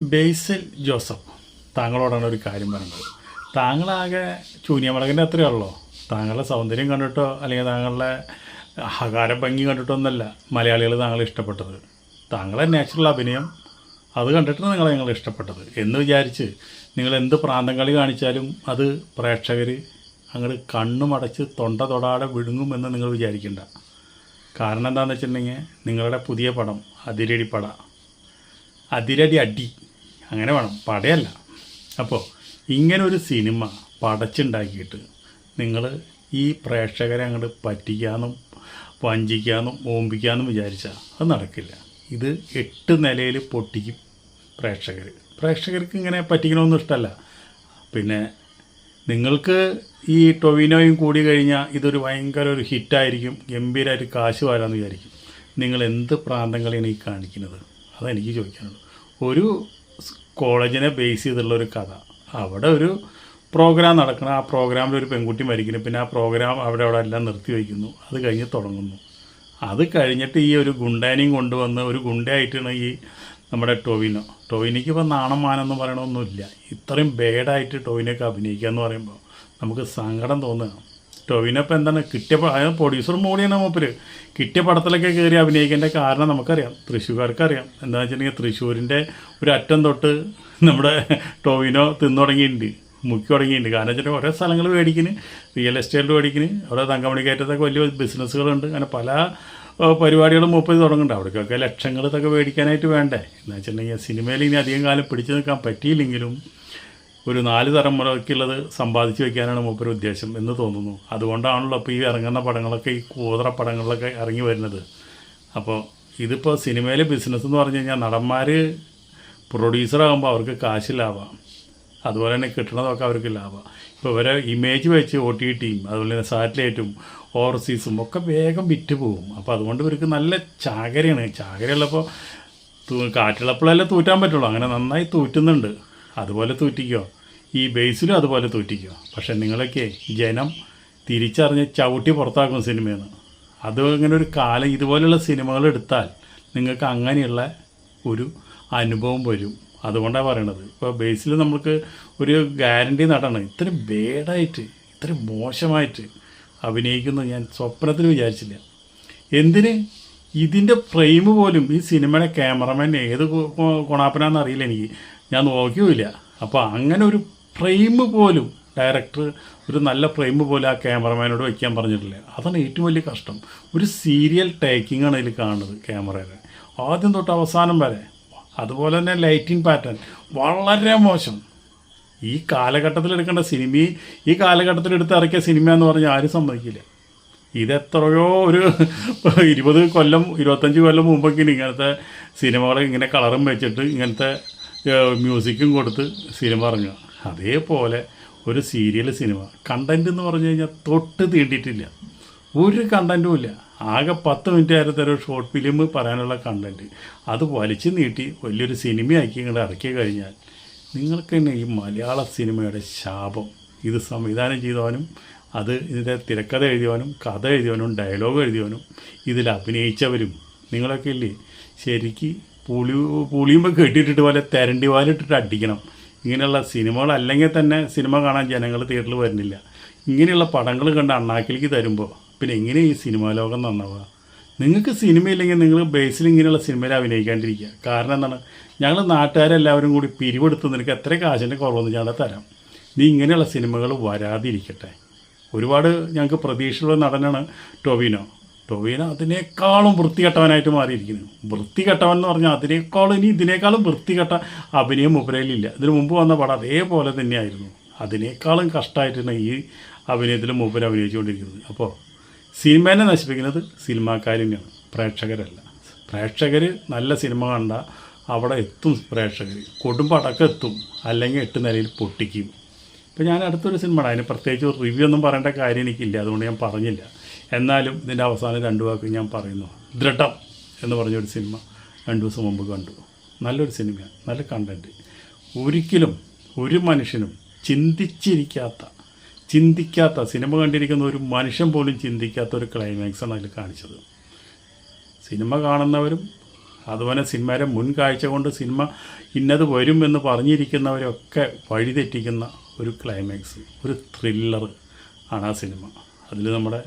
ബേസിൽ Joseph താങ്കളോടാണ് ഒരു കാര്യം പറയുന്നത്. താങ്കളാകെ ചൂനിയമളകൻ്റെ അത്രയേ ഉള്ളൂ. താങ്കളുടെ സൗന്ദര്യം കണ്ടിട്ടോ അല്ലെങ്കിൽ താങ്കളുടെ ഹകാര ഭംഗി കണ്ടിട്ടോ ഒന്നല്ല മലയാളികൾ താങ്കളെ ഇഷ്ടപ്പെട്ടത്. താങ്കളെ നാച്ചുറൽ അഭിനയം അത് കണ്ടിട്ടാണ് ഞങ്ങൾ ഇഷ്ടപ്പെട്ടത് എന്ന് വിചാരിച്ച് നിങ്ങൾ എന്ത് പ്രാന്തം കളി കാണിച്ചാലും അത് പ്രേക്ഷകർ അങ്ങോട്ട് കണ്ണുമടച്ച് തൊണ്ട തൊടാതെ വിഴുങ്ങുമെന്ന് നിങ്ങൾ വിചാരിക്കേണ്ട. കാരണം എന്താണെന്ന് വെച്ചിട്ടുണ്ടെങ്കിൽ നിങ്ങളുടെ പുതിയ പടം അതിരടി പട, അതിരടി അടി അങ്ങനെ വേണം, പടയല്ല. അപ്പോൾ ഇങ്ങനൊരു സിനിമ പടച്ചുണ്ടാക്കിയിട്ട് നിങ്ങൾ ഈ പ്രേക്ഷകരെ അങ്ങോട്ട് പറ്റിക്കാനും വഞ്ചിക്കാനും ഓമ്പിക്കാനും വിചാരിച്ചാൽ അത് നടക്കില്ല. ഇത് 8 നിലയിൽ പൊട്ടിക്കും പ്രേക്ഷകർക്ക് ഇങ്ങനെ പറ്റിക്കണമെന്നും ഇഷ്ടമല്ല. പിന്നെ നിങ്ങൾക്ക് ഈ ടൊവിനോയും കൂടി കഴിഞ്ഞാൽ ഇതൊരു ഭയങ്കര ഒരു ഹിറ്റായിരിക്കും, ഗംഭീരമായിട്ട് കാശ് വരാമെന്ന് വിചാരിക്കും. നിങ്ങൾ എന്ത് പ്രാന്തങ്ങളാണ് ഈ കാണിക്കുന്നത്? അതെനിക്ക് ചോദിക്കാനുള്ളൂ. ഒരു കോളേജിനെ ബേസ് ചെയ്തുള്ളൊരു കഥ, അവിടെ ഒരു പ്രോഗ്രാം നടക്കണം, ആ പ്രോഗ്രാമിൽ ഒരു പെൺകുട്ടി മരിക്കുന്നു, പിന്നെ ആ പ്രോഗ്രാം അവിടെ എല്ലാം നിർത്തി വയ്ക്കുന്നു, അത് കഴിഞ്ഞ് തുടങ്ങുന്നു. അത് കഴിഞ്ഞിട്ട് ഈ ഒരു ഗുണ്ടേനെയും കൊണ്ടുവന്ന് ഒരു ഗുണ്ടയായിട്ടാണ് ഈ നമ്മുടെ ടൊവിനോയ്ക്ക് ഇപ്പോൾ നാണം മാനെന്ന് പറയണമൊന്നുമില്ല. ഇത്രയും ബേഡായിട്ട് ടൊവിനൊക്കെ അഭിനയിക്കുക എന്ന് പറയുമ്പോൾ നമുക്ക് സങ്കടം തോന്നുക. ടൊവിനോ ഇപ്പോൾ എന്താണ് കിട്ടിയ പ്രൊഡ്യൂസർ മോഡിയാണ് മൂപ്പര്. കിട്ടിയ പടത്തിലൊക്കെ കയറി അഭിനയിക്കേണ്ട കാരണം നമുക്കറിയാം, തൃശ്ശൂർക്കാർക്കറിയാം. എന്താണെന്ന് വെച്ചിട്ടുണ്ടെങ്കിൽ തൃശ്ശൂരിൻ്റെ ഒരു അറ്റം തൊട്ട് നമ്മുടെ ടൊവിനോ തിന്നു തുടങ്ങിയിട്ടുണ്ട്, മുക്കി തുടങ്ങിയിട്ടുണ്ട്. കാരണം വെച്ചിട്ട് ഓരോ സ്ഥലങ്ങൾ മേടിക്കുന്നു, റിയൽ എസ്റ്റേറ്റ് മേടിക്കുന്നു, അവിടെ തങ്കമണി കയറ്റത്തൊക്കെ വലിയ ബിസിനസ്സുകളുണ്ട്. അങ്ങനെ പല പരിപാടികളും മൂപ്പത് തുടങ്ങുന്നുണ്ട്. അവിടേക്കൊക്കെ ലക്ഷങ്ങൾ ഇതൊക്കെ മേടിക്കാനായിട്ട് വേണ്ടേ. എന്ന് വെച്ചിട്ടുണ്ടെങ്കിൽ സിനിമയിൽ ഇനി അധികം കാലം പിടിച്ചു നിൽക്കാൻ പറ്റിയില്ലെങ്കിലും ഒരു 4 തലമുറയ്ക്കുള്ളത് സമ്പാദിച്ച് വയ്ക്കാനാണ് മൂപ്പര് ഉദ്ദേശം എന്ന് തോന്നുന്നു. അതുകൊണ്ടാണല്ലോ ഇപ്പോൾ ഈ ഇറങ്ങുന്ന പടങ്ങളൊക്കെ ഈ കൂതറ പടങ്ങളിലൊക്കെ ഇറങ്ങി വരുന്നത്. അപ്പോൾ ഇതിപ്പോൾ സിനിമയിലെ ബിസിനസ് എന്ന് പറഞ്ഞു കഴിഞ്ഞാൽ നടന്മാർ പ്രൊഡ്യൂസറാകുമ്പോൾ അവർക്ക് കാശ് ലാഭം, അതുപോലെ തന്നെ കിട്ടണതൊക്കെ അവർക്ക് ലാഭം. ഇപ്പോൾ ഇവരെ ഇമേജ് വെച്ച് OTTയും അതുപോലെ തന്നെ സാറ്റലൈറ്റും ഓവർസീസും ഒക്കെ വേഗം വിറ്റ് പോകും. അപ്പോൾ അതുകൊണ്ട് ഇവർക്ക് നല്ല ചാകരയുള്ളപ്പോൾ കാറ്റുള്ളപ്പോഴല്ലേ തൂറ്റാൻ പറ്റുള്ളൂ. അങ്ങനെ നന്നായി തൂറ്റുന്നുണ്ട്. അതുപോലെ തൂറ്റിക്കോ, ഈ ബേസിലും അതുപോലെ തൂറ്റിക്കോ. പക്ഷേ നിങ്ങളൊക്കെ ജനം തിരിച്ചറിഞ്ഞ് ചവിട്ടി പുറത്താക്കും സിനിമയെന്ന്. അത് ഇങ്ങനെ ഒരു കാലം ഇതുപോലെയുള്ള സിനിമകൾ എടുത്താൽ നിങ്ങൾക്ക് അങ്ങനെയുള്ള ഒരു അനുഭവം വരും. അതുകൊണ്ടാണ് പറയണത്. ഇപ്പോൾ ബേസിൽ നമുക്ക് ഒരു ഗ്യാരണ്ടി നടണം. ഇത്രയും ബേഡായിട്ട് ഇത്രയും മോശമായിട്ട് അഭിനയിക്കുന്നു ഞാൻ സ്വപ്നത്തിൽ വിചാരിച്ചില്ല. എന്തിന് ഇതിൻ്റെ ഫ്രെയിം പോലും ഈ സിനിമയുടെ ക്യാമറമാൻ ഏത് കൊണാപ്പനാന്ന് അറിയില്ല, എനിക്ക് ഞാൻ നോക്കിയുമില്ല. അപ്പോൾ അങ്ങനെ ഒരു ഫ്രെയിം പോലും ഡയറക്ടർ ഒരു നല്ല ഫ്രെയിം പോലും ആ ക്യാമറമാനോട് വയ്ക്കാൻ പറഞ്ഞിട്ടില്ല. അതാണ് ഏറ്റവും വലിയ കഷ്ടം. ഒരു സീരിയൽ ടേക്കിംഗ് ആണ് ഇതിൽ കാണുന്നത് ക്യാമറയുടെ ആദ്യം തൊട്ട് അവസാനം വരെ. അതുപോലെ തന്നെ ലൈറ്റിംഗ് പാറ്റേൺ വളരെ മോശം. ഈ കാലഘട്ടത്തിൽ എടുക്കേണ്ട സിനിമയും ഈ കാലഘട്ടത്തിൽ എടുത്ത് ഇറക്കിയ സിനിമ എന്ന് പറഞ്ഞാൽ ആരും സമ്മതിക്കില്ല. ഇതെത്രയോ ഒരു 20 കൊല്ലം 25 കൊല്ലം മുമ്പൊക്കെയാണ് ഇങ്ങനത്തെ സിനിമകൾ ഇങ്ങനെ കളറും വെച്ചിട്ട് ഇങ്ങനത്തെ മ്യൂസിക്കും കൊടുത്ത് സിനിമ ഇറങ്ങുക. അതേപോലെ ഒരു സീരിയൽ സിനിമ കണ്ടൻറ്റ് എന്ന് പറഞ്ഞു കഴിഞ്ഞാൽ തൊട്ട് തീണ്ടിയിട്ടില്ല, ഒരു കണ്ടൻറ്റും ഇല്ല. ആകെ 10 മിനിറ്റ് നേരത്തെ ഒരു ഷോർട്ട് ഫിലിം പറയാനുള്ള കണ്ടൻറ്റ് അത് വലിച്ചു നീട്ടി വലിയൊരു സിനിമയാക്കി ഇങ്ങോട്ട് ഇറക്കി കഴിഞ്ഞാൽ നിങ്ങൾക്ക് തന്നെ ഈ മലയാള സിനിമയുടെ ശാപം. ഇത് സംവിധാനം ചെയ്തവനും ഇതിൻ്റെ തിരക്കഥ എഴുതിയവനും കഥ എഴുതിയവനും ഡയലോഗ് എഴുതിയവനും ഇതിൽ അഭിനയിച്ചവരും നിങ്ങളൊക്കെ ഇല്ലേ ശരിക്ക് പുളിയുമ്പോൾ കെട്ടിയിട്ടിട്ട് പോലെ തെരണ്ടി വാലിട്ടിട്ട് അടിക്കണം. ഇങ്ങനെയുള്ള സിനിമകൾ അല്ലെങ്കിൽ തന്നെ സിനിമ കാണാൻ ജനങ്ങൾ തിയേറ്ററിൽ വരുന്നില്ല. ഇങ്ങനെയുള്ള പടങ്ങൾ കണ്ട് അണ്ണാക്കിലേക്ക് തരുമ്പോൾ പിന്നെ എങ്ങനെ ഈ സിനിമാ ലോകം നന്നാവുക? നിങ്ങൾക്ക് സിനിമയില്ലെങ്കിൽ നിങ്ങൾ ബേസിൽ ഇങ്ങനെയുള്ള സിനിമയിൽ അഭിനയിക്കാണ്ടിരിക്കുക. കാരണം എന്താണ്, ഞങ്ങൾ നാട്ടുകാരെല്ലാവരും കൂടി പിരിവെടുത്ത് നിനക്ക് എത്ര കാശിൻ്റെ കുറവെന്ന് ഞങ്ങൾ തരാം, നീ ഇങ്ങനെയുള്ള സിനിമകൾ വരാതിരിക്കട്ടെ. ഒരുപാട് ഞങ്ങൾക്ക് പ്രതീക്ഷയുള്ള നടനാണ് ടൊവിനോ അതിനേക്കാളും വൃത്തികെട്ടവനായിട്ട് മാറിയിരിക്കുന്നു. വൃത്തികെട്ടവൻ എന്ന് പറഞ്ഞാൽ ഇതിനേക്കാളും വൃത്തികെട്ട അഭിനയം മൂപ്പരയിലില്ല. ഇതിനു മുമ്പ് വന്ന പടം അതേപോലെ തന്നെയായിരുന്നു. അതിനേക്കാളും കഷ്ടമായിട്ടാണ് ഈ അഭിനയത്തിൽ മൂപ്പര് അഭിനയിച്ചുകൊണ്ടിരിക്കുന്നത്. അപ്പോൾ സിനിമേനെ നശിപ്പിക്കുന്നത് സിനിമാക്കാർ തന്നെയാണ്, പ്രേക്ഷകരല്ല. പ്രേക്ഷകർ നല്ല സിനിമ കണ്ടാൽ അവിടെ എത്തും, പ്രേക്ഷകർ കൊടുമ്പടക്കം എത്തും, അല്ലെങ്കിൽ 8 നിലയിൽ പൊട്ടിക്കും. ഇപ്പോൾ ഞാൻ അടുത്തൊരു സിനിമ അതിന് പ്രത്യേകിച്ച് റിവ്യൂ ഒന്നും പറയേണ്ട കാര്യം എനിക്കില്ല, അതുകൊണ്ട് ഞാൻ പറഞ്ഞില്ല. എന്നാലും ഇതിൻ്റെ അവസാനം 2 വാക്ക് ഞാൻ പറയുന്നു. ദൃഢം എന്ന് പറഞ്ഞൊരു സിനിമ 2 ദിവസം മുമ്പ് കണ്ടു. നല്ലൊരു സിനിമയാണ്, നല്ല കണ്ടൻറ്റ്. ഒരിക്കലും ഒരു മനുഷ്യനും ചിന്തിക്കാത്ത സിനിമ കണ്ടിരിക്കുന്ന ഒരു മനുഷ്യൻ പോലും ചിന്തിക്കാത്ത ഒരു ക്ലൈമാക്സാണ് അതിൽ കാണിച്ചത്. സിനിമ കാണുന്നവരും അതുപോലെ സിനിമയുടെ മുൻ കാഴ്ച കൊണ്ട് സിനിമ ഇന്നത് വരും എന്ന് പറഞ്ഞിരിക്കുന്നവരൊക്കെ വഴിതെറ്റിക്കുന്ന ഒരു ക്ലൈമാക്സ്, ഒരു ത്രില്ലർ ആണ് ആ സിനിമ. അതിൽ നമ്മുടെ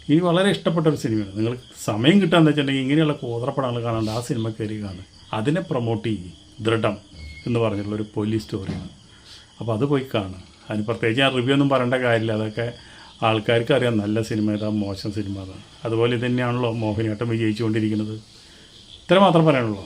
എനിക്ക് വളരെ ഇഷ്ടപ്പെട്ട ഒരു സിനിമയാണ്. നിങ്ങൾ സമയം കിട്ടാന്ന് വെച്ചിട്ടുണ്ടെങ്കിൽ ഇങ്ങനെയുള്ള കോതറപ്പടങ്ങൾ കാണാണ്ട് ആ സിനിമ കയറി കാണുക. അതിനെ പ്രൊമോട്ട് ചെയ്യും. ദൃഢം എന്ന് പറഞ്ഞിട്ടുള്ളൊരു പോലീസ് സ്റ്റോറിയാണ്. അപ്പോൾ അത് പോയി കാണുക. അതിന് പ്രത്യേകിച്ച് ഞാൻ റിവ്യൂ ഒന്നും പറയേണ്ട കാര്യമില്ല. അതൊക്കെ ആൾക്കാർക്ക് അറിയാം നല്ല സിനിമ ഏതാ, മോശം സിനിമ ഏതാ. അതുപോലെ തന്നെയാണല്ലോ മോഹിനിയാട്ടം വിജയിച്ചുകൊണ്ടിരിക്കുന്നത്. ഇത്ര മാത്രം പറയാനുള്ളൂ.